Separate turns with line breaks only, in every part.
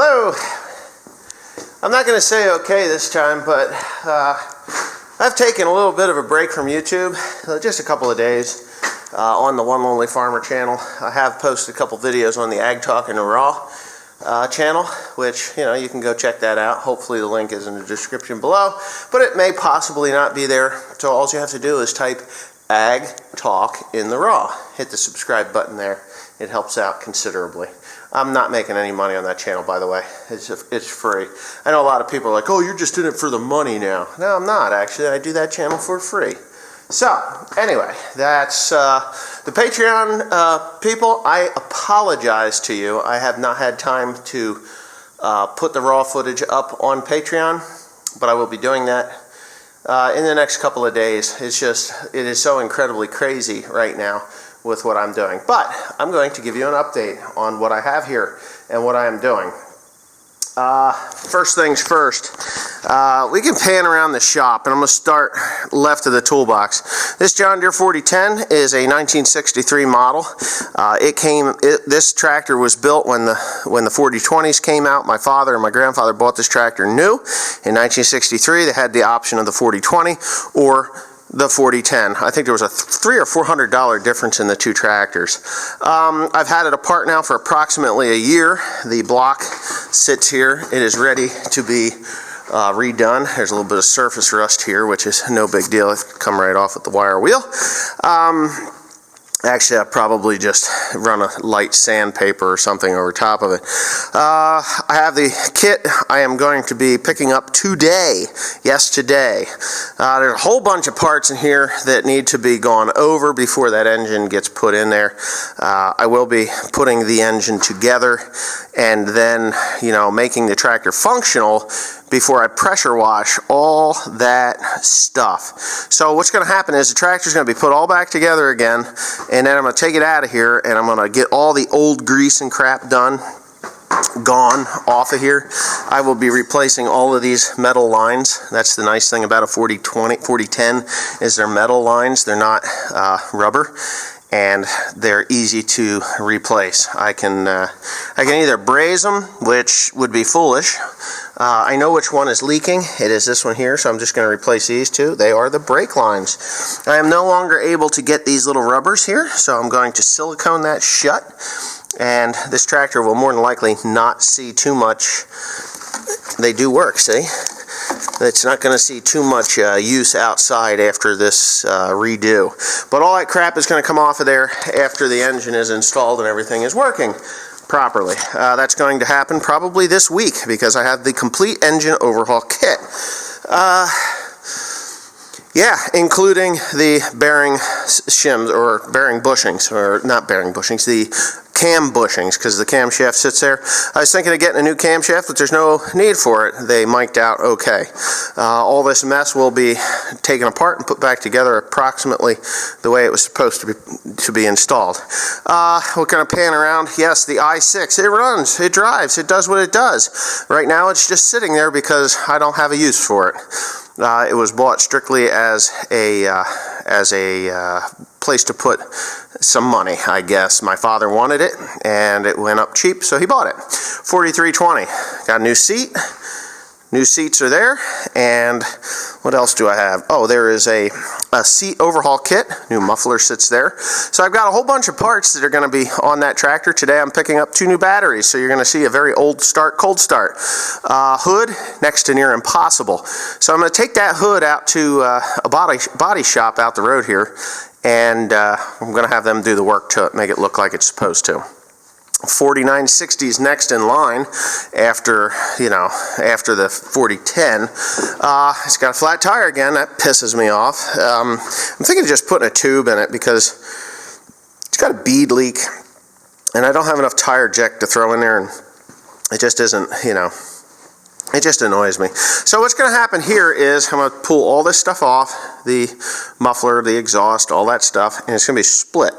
Hello. I'm not going to say okay this time, but I've taken a little bit of a break from YouTube, just a couple of days on the One Lonely Farmer channel. I have posted a couple videos on the Ag Talk and the Raw channel, which, you know, you can go check that out. Hopefully the link is in the description below, but it may possibly not be there. So all you have to do is type Ag Talk in the Raw. Hit the subscribe button there. It helps out considerably. I'm not making any money on that channel, by the way. It's free. I know a lot of people are like, oh, you're just in it for the money now. No, I'm not, actually. I do that channel for free. So, anyway, that's the Patreon people. I apologize to you. I have not had time to put the raw footage up on Patreon, but I will be doing that in the next couple of days. It is so incredibly crazy right now with what I'm doing. But I'm going to give you an update on what I have here and what I am doing. First things first, we can pan around the shop, and I'm going to start left of the toolbox. This John Deere 4010 is a 1963 model. This tractor was built when the 4020s came out. My father and my grandfather bought this tractor new in 1963. They had the option of the 4020 or the 4010. I think there was a $300 or $400 difference in the two tractors. I've had it apart now for approximately a year. The block sits here. It is ready to be redone. There's a little bit of surface rust here, which is no big deal. It can come right off with the wire wheel. Actually, I'll probably just run a light sandpaper or something over top of it. I have the kit I am going to be picking up today. Yes, today. There's a whole bunch of parts in here that need to be gone over before that engine gets put in there. I will be putting the engine together and then, you know, making the tractor functional before I pressure wash all that stuff. So what's going to happen is the tractor's going to be put all back together again, and then I'm going to take it out of here and I'm going to get all the old grease and crap gone off of here. I will be replacing all of these metal lines. That's the nice thing about a 4010 is they're metal lines. They're not rubber, and they're easy to replace. I can either braze them, which would be foolish. I know which one is leaking. It is this one here, so I'm just going to replace these two. They are the brake lines. I am no longer able to get these little rubbers here, so I'm going to silicone that shut, and this tractor will more than likely not see too much. They do work, see? It's not going to see too much use outside after this redo. But all that crap is going to come off of there after the engine is installed and everything is working properly. That's going to happen probably this week because I have the complete engine overhaul kit. Yeah, including the bearing shims, or bearing bushings, or not bearing bushings, the cam bushings, because the camshaft sits there. I was thinking of getting a new camshaft, but there's no need for it. They mic'd out okay. All this mess will be taken apart and put back together approximately the way it was supposed to be installed. We're going to pan around. Yes, the i6, it runs, it drives, it does what it does. Right now it's just sitting there because I don't have a use for it. It was bought strictly as a place to put some money, I guess. My father wanted it, and it went up cheap, so he bought it. 4320, got a new seat. New seats are there, and what else do I have? Oh, there is a seat overhaul kit. New muffler sits there. So I've got a whole bunch of parts that are going to be on that tractor. Today I'm picking up 2 new batteries, so you're going to see a very old start, cold start. Hood, next to near impossible. So I'm going to take that hood out to a body shop out the road here, and I'm going to have them do the work to it, make it look like it's supposed to. 4960 is next in line after the 4010. It's got a flat tire again. That pisses me off. I'm thinking of just putting a tube in it because it's got a bead leak, and I don't have enough tire jack to throw in there, and it just isn't, it just annoys me. So what's going to happen here is I'm going to pull all this stuff off, the muffler, the exhaust, all that stuff, and it's going to be split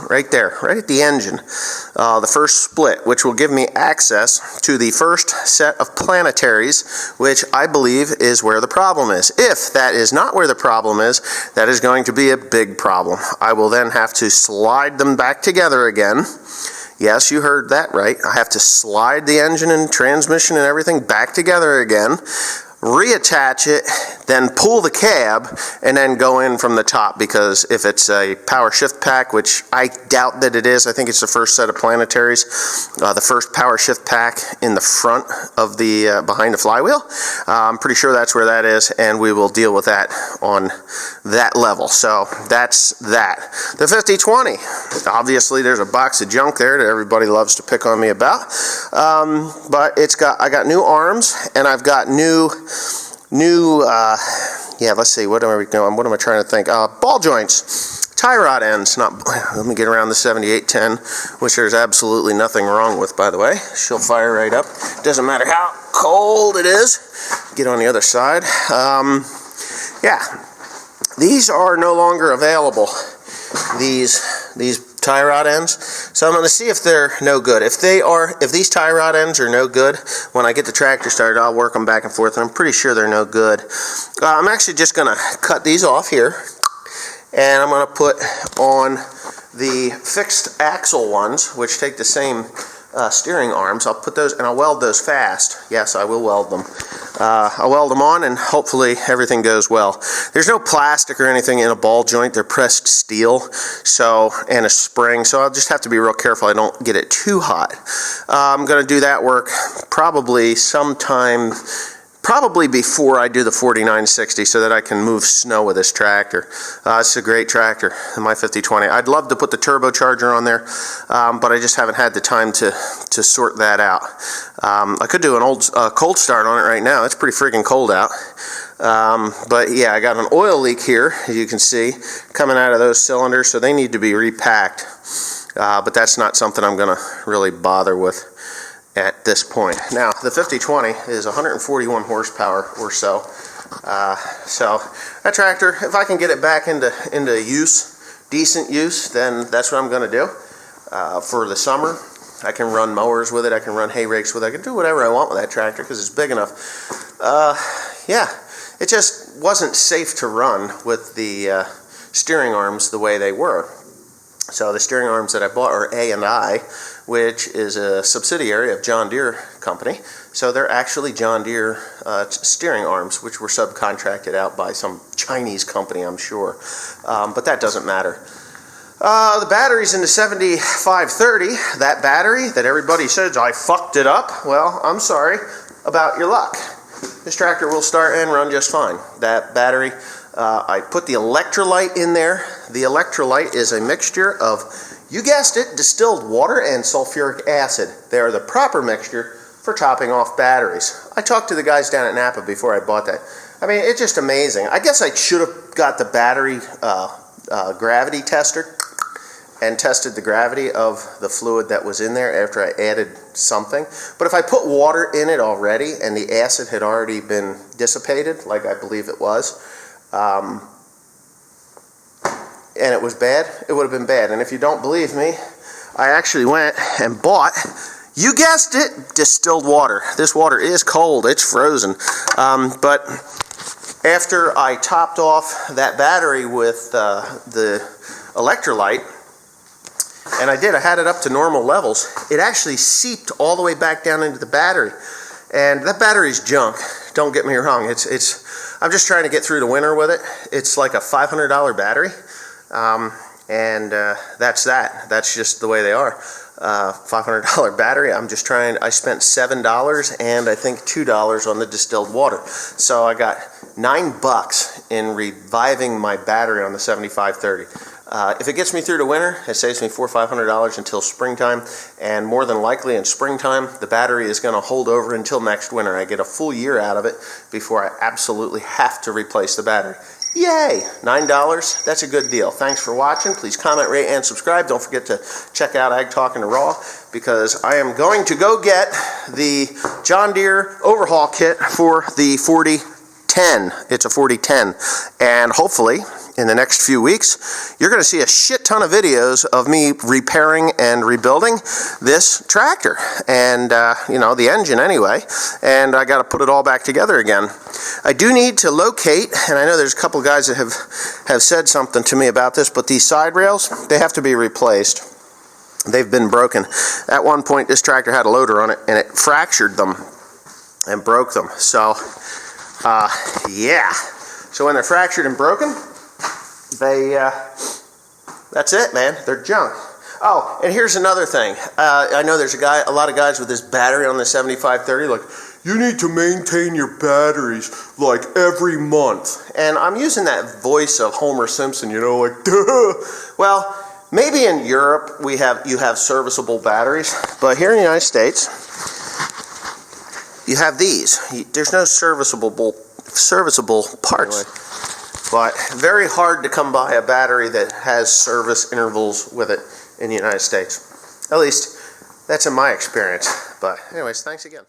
right there, right at the engine. The first split, which will give me access to the first set of planetaries, which I believe is where the problem is. If that is not where the problem is, that is going to be a big problem. I will then have to slide them back together again Yes, you heard that right. I have to slide the engine and transmission and everything back together again, reattach it, then pull the cab, and then go in from the top, because if it's a power shift pack, which I doubt that it is, I think it's the first set of Planetaries, the first power shift pack in the front of the, behind the flywheel. I'm pretty sure that's where that is, and we will deal with that on that level. So that's that. The 5020, obviously there's a box of junk there that everybody loves to pick on me about, but I got new arms, and I've got new, yeah, let's see, what am I trying to think? Ball joints, tie rod ends, let me get around the 7810, which there's absolutely nothing wrong with, by the way. She'll fire right up. Doesn't matter how cold it is. Get on the other side. Yeah, these are no longer available, these tie rod ends. So I'm going to see if they're no good. If these tie rod ends are no good, when I get the tractor started, I'll work them back and forth, and I'm pretty sure they're no good. I'm actually just going to cut these off here, and I'm going to put on the fixed axle ones, which take the same steering arms. I'll put those, and I'll weld those fast. Yes, I will weld them. I'll weld them on, and hopefully everything goes well. There's no plastic or anything in a ball joint. They're pressed steel, and a spring, so I'll just have to be real careful I don't get it too hot. I'm going to do that work probably before I do the 4960, so that I can move snow with this tractor. It's a great tractor, my 5020. I'd love to put the turbocharger on there, but I just haven't had the time to sort that out. I could do an old cold start on it right now. It's pretty freaking cold out. But yeah, I got an oil leak here, as you can see, coming out of those cylinders, so they need to be repacked. But that's not something I'm going to really bother with at this point. Now, the 5020 is 141 horsepower or so. So that tractor, if I can get it back into use, decent use, then that's what I'm going to do. For the summer, I can run mowers with it, I can run hay rakes with it, I can do whatever I want with that tractor because it's big enough. Yeah, it just wasn't safe to run with the steering arms the way they were. So the steering arms that I bought are A&I, which is a subsidiary of John Deere Company. So they're actually John Deere steering arms, which were subcontracted out by some Chinese company, I'm sure. But that doesn't matter. The battery's in the 7530. That battery that everybody says I fucked it up. Well, I'm sorry about your luck. This tractor will start and run just fine. That battery, I put the electrolyte in there. The electrolyte is a mixture of, you guessed it, distilled water and sulfuric acid. They are the proper mixture for topping off batteries. I talked to the guys down at Napa before I bought that. I mean, it's just amazing. I guess I should have got the battery gravity tester and tested the gravity of the fluid that was in there after I added something. But if I put water in it already and the acid had already been dissipated, like I believe it was, and it was bad, it would have been bad. And if you don't believe me, I actually went and bought, you guessed it, distilled water. This water is cold, it's frozen. But after I topped off that battery with the electrolyte, and I had it up to normal levels, it actually seeped all the way back down into the battery. And that battery's junk, don't get me wrong. I'm just trying to get through the winter with it. It's like a $500 battery. That's that. That's just the way they are. $500 battery. I spent $7 and I think $2 on the distilled water. So I got $9 in reviving my battery on the 7530. If it gets me through the winter, it saves me $400 or $500 until springtime, and more than likely in springtime, the battery is going to hold over until next winter. I get a full year out of it before I absolutely have to replace the battery. Yay! $9, that's a good deal. Thanks for watching. Please comment, rate, and subscribe. Don't forget to check out Ag Talking to Raw, because I am going to go get the John Deere overhaul kit for the 4010. It's a 4010, and hopefully in the next few weeks, you're going to see a shit ton of videos of me repairing and rebuilding this tractor, and the engine anyway, and I got to put it all back together again. I do need to locate, and I know there's a couple of guys that have said something to me about this, but these side rails, they have to be replaced. they've been broken. At one point, this tractor had a loader on it, and it fractured them and broke them. So, yeah. So when they're fractured and broken, that's it, man. They're junk. Oh, and here's another thing. I know there's a lot of guys with this battery on the 7530, like, you need to maintain your batteries like every month. And I'm using that voice of Homer Simpson, you know, like, duh. Well, maybe in Europe you have serviceable batteries, but here in the United States, you have these. There's no serviceable parts. Anyway. But very hard to come by a battery that has service intervals with it in the United States. At least, that's in my experience. But anyways, thanks again.